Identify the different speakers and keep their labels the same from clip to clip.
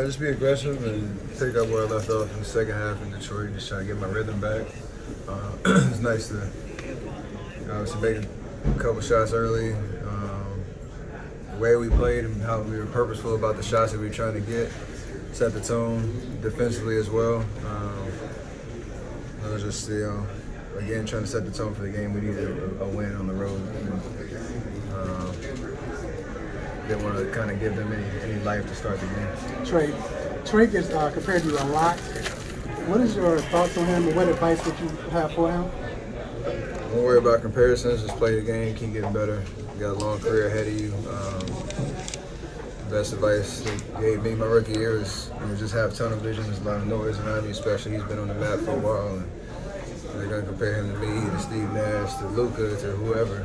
Speaker 1: Just be aggressive and pick up where I left off in the second half in Detroit. Just trying to get my rhythm back. It's nice to obviously make a couple shots early. The way we played and how we were purposeful about the shots that we were trying to get set the tone defensively as well. I was just, again, trying to set the tone for the game. We needed a win on the road. Didn't want to kind of give them any life to start the game.
Speaker 2: Trae gets compared to you a lot. What is your thoughts on him and what advice would you have for him?
Speaker 1: Don't worry about comparisons. Just play the game, keep getting better. You got a long career ahead of you. Best advice they gave me my rookie year is just have tunnel vision. There's a lot of noise around you, especially he's been on the map for a while. And they're going to compare him to me, to Steve Nash, to Luka, to whoever.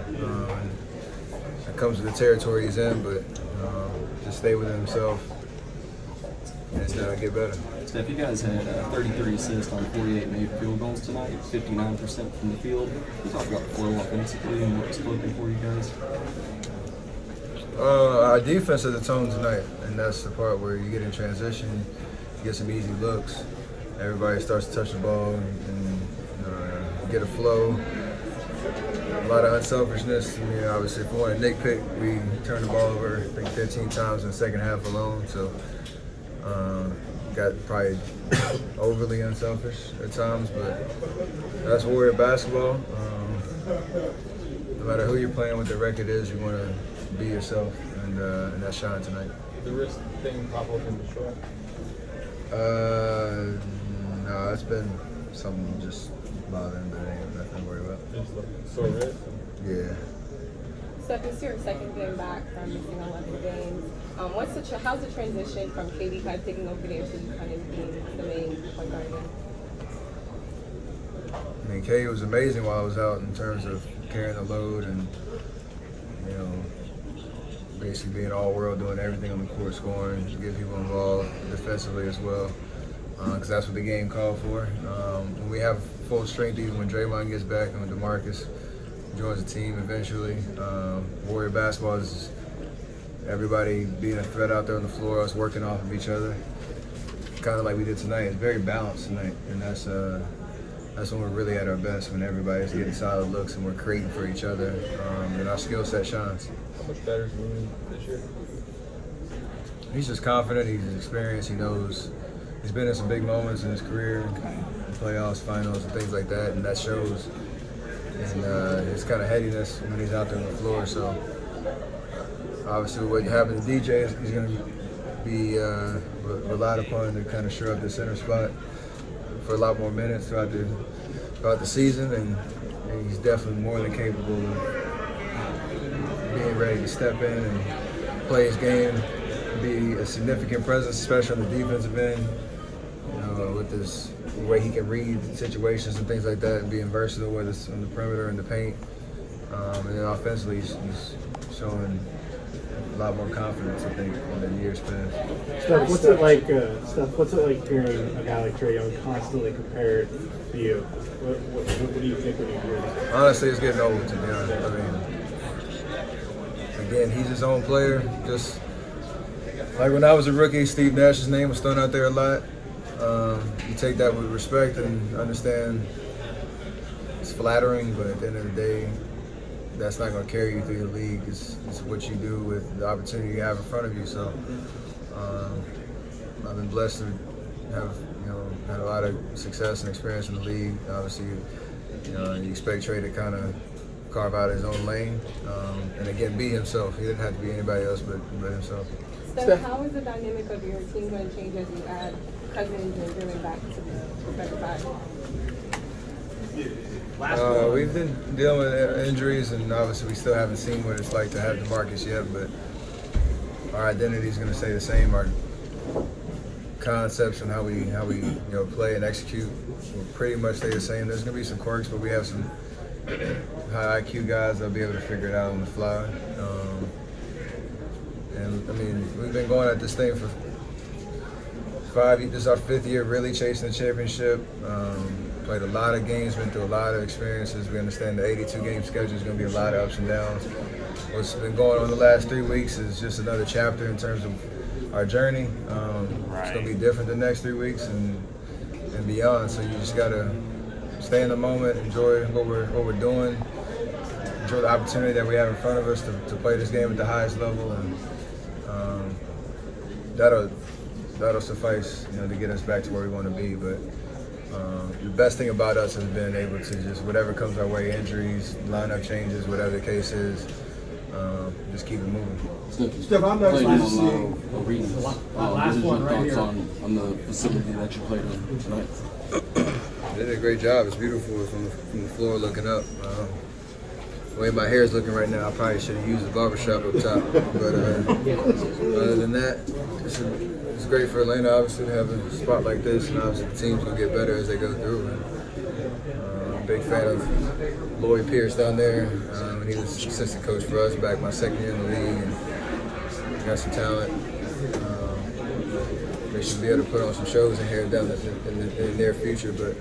Speaker 1: It comes with the territory he's in, but just stay within himself and get better.
Speaker 3: Steph, you guys had 33 assists on 48 made field goals tonight, 59% from the field. Can you talk about the flow offensively and what's clicking for you guys?
Speaker 1: Our defense set the tone tonight, and that's the part where you get in transition, you get some easy looks. Everybody starts to touch the ball and get a flow. A lot of unselfishness. I mean, obviously, if we want to nitpick, we turned the ball over, I think, 15 times in the second half alone. So, got probably overly unselfish at times, but that's Warrior basketball. No matter who you're playing, what the record is, you want to be yourself, and that shine tonight.
Speaker 4: The wrist thing pop up in Detroit?
Speaker 1: No, it's been something just bothering, but ain't nothing to worry about.
Speaker 4: Just like sore wrist?
Speaker 1: Yeah.
Speaker 5: So this is your second game back from missing 11 games. How's the transition from KD kind of taking over there to you kind of being the main point guard again?
Speaker 1: I mean, KD was amazing while I was out in terms of carrying the load and, basically being all-world, doing everything on the court, scoring, get people involved defensively as well, because that's what the game called for. When we have full strength, even when Draymond gets back and when DeMarcus joins the team eventually, Warrior basketball is everybody being a threat out there on the floor, us working off of each other, kind of like we did tonight. It's very balanced tonight, and that's when we're really at our best, when everybody's getting solid looks and we're creating for each other, and our skill set shines.
Speaker 4: How much better is Mooney this year?
Speaker 1: He's just confident, he's experienced, he knows. He's been in some big moments in his career, playoffs, finals, and things like that, and that shows. And his kind of headiness when he's out there on the floor. So obviously what happened to DJ is he's going to be relied upon to kind of shore up the center spot for a lot more minutes throughout the season, and he's definitely more than capable of being ready to step in and play his game, be a significant presence, especially on the defensive end, with his the way he can read situations and things like that, and being versatile, whether it's on the perimeter and the paint. And then offensively, he's showing a lot more confidence, I think, than years past.
Speaker 2: Steph, what's it like hearing a guy like Trae Young constantly compared to you? What do you think when you hear that?
Speaker 1: Honestly, it's getting old, to be honest. I mean, again, he's his own player. Just like when I was a rookie, Steve Nash's name was thrown out there a lot. You take that with respect and understand it's flattering, but at the end of the day, that's not going to carry you through the league. It's what you do with the opportunity you have in front of you. So I've been blessed to have had a lot of success and experience in the league. Obviously, you expect Trae to kind of carve out his own lane and again be himself. He didn't have to be anybody else but himself.
Speaker 5: So how is the dynamic of your team going to change as you add Cousins and Durant back to the better side?
Speaker 1: We've been dealing with injuries, and obviously we still haven't seen what it's like to have DeMarcus yet, but our identity is going to stay the same. Our concepts and how we play and execute will pretty much stay the same. There's going to be some quirks, but we have some high IQ guys that'll be able to figure it out on the fly. And I mean, we've been going at this thing for 5 years. This is our 5th year really chasing the championship. Played a lot of games, been through a lot of experiences. We understand the 82-game schedule is going to be a lot of ups and downs. what's been going on the last 3 weeks is just another chapter in terms of our journey. It's going to be different the next 3 weeks and beyond. So you just got to stay in the moment, enjoy what we're doing, enjoy the opportunity that we have in front of us to play this game at the highest level, and that'll suffice, to get us back to where we want to be. But the best thing about us has been able to just whatever comes our way, injuries, lineup changes, whatever the case is, just keep it moving.
Speaker 6: Steph, I'm
Speaker 3: Played in a
Speaker 6: next
Speaker 3: lot of arenas. What is your thoughts on the facility that you played in tonight?
Speaker 1: They did a great job. It's beautiful from the floor looking up. The way my hair is looking right now, I probably should have used the barbershop up top. But other than that, it's great for Atlanta, obviously, to have a spot like this. And obviously the team's going to get better as they go through. And, big fan of Lloyd Pierce down there. And he was assistant coach for us back my second year in the league. And got some talent. They should be able to put on some shows in here down in the near future. But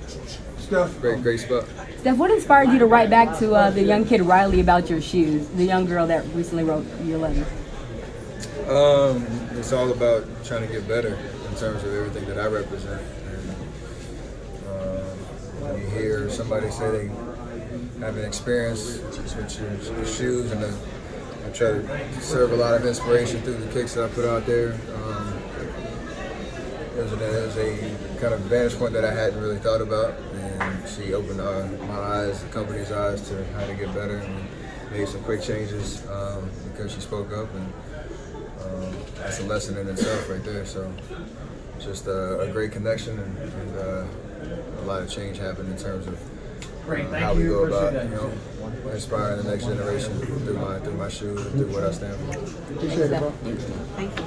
Speaker 1: great spot.
Speaker 7: Steph, what inspired you to write back to the young kid Riley about your shoes, the young girl that recently wrote your letter?
Speaker 1: It's all about trying to get better in terms of everything that I represent. And, when you hear somebody say they have an experience with your shoes, and I try to serve a lot of inspiration through the kicks that I put out there. It was a kind of vantage point that I hadn't really thought about, and she opened my eyes, the company's eyes, to how to get better, and made some quick changes because she spoke up, and that's a lesson in itself right there. So just a great connection, and a lot of change happened in terms of how we go about inspiring the next generation through my shoes and through what I stand for.
Speaker 7: Appreciate it, bro. Thank you.